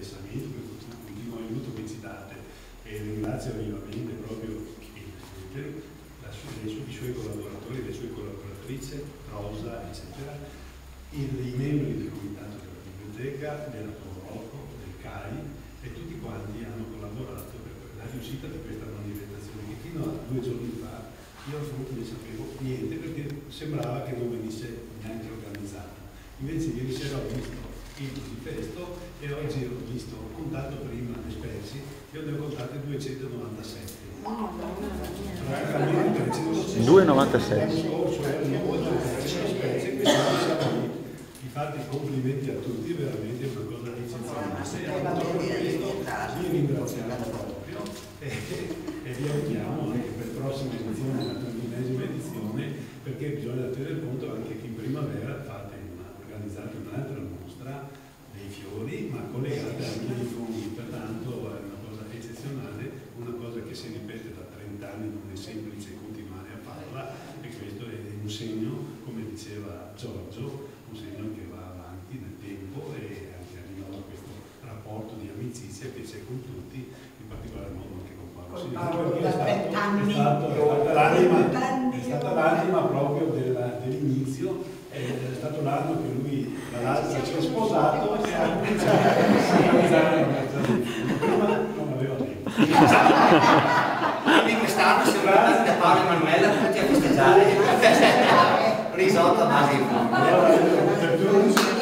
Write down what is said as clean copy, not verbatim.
interessamento, per il continuo aiuto che ci date, e ringrazio vivamente proprio i suoi collaboratori, le sue collaboratrici, Rosa, eccetera, i membri del comitato della biblioteca, della Rocco, del CAI, e tutti quanti hanno collaborato per la riuscita di questa manifestazione, che fino a 2 giorni fa io non ne sapevo niente, perché sembrava che non venisse neanche organizzata. Invece ieri sera ho visto il manifesto e oggi ho contato prima esperti, io ne ho contate 297. 2,96. Infatti complimenti a tutti, veramente è una cosa eccezionale. Vi ringraziamo proprio e vi aiutiamo anche per la prossima edizione, la 31esima edizione, perché bisogna tenere conto anche che in primavera organizzate un'altra mostra dei fiori, ma collegate anche ai funghi, pertanto è una cosa eccezionale, una cosa che si ripete da 30 anni, non è semplice continuare a farla, e questo è un segno, come diceva Giorgio, un segno che va avanti nel tempo e anche arriva a questo rapporto di amicizia che c'è con tutti, in particolar modo anche con Paolo Sinistro, perché è stata l'anima proprio dell'inizio, è stato l'anno che lui dall'altro si è sposato e ha cominciato a organizzare prima non aveva tempo. Quindi quest'anno siamo andati da Paolo e Manuela tutti a festeggiare risotto a base di funghi.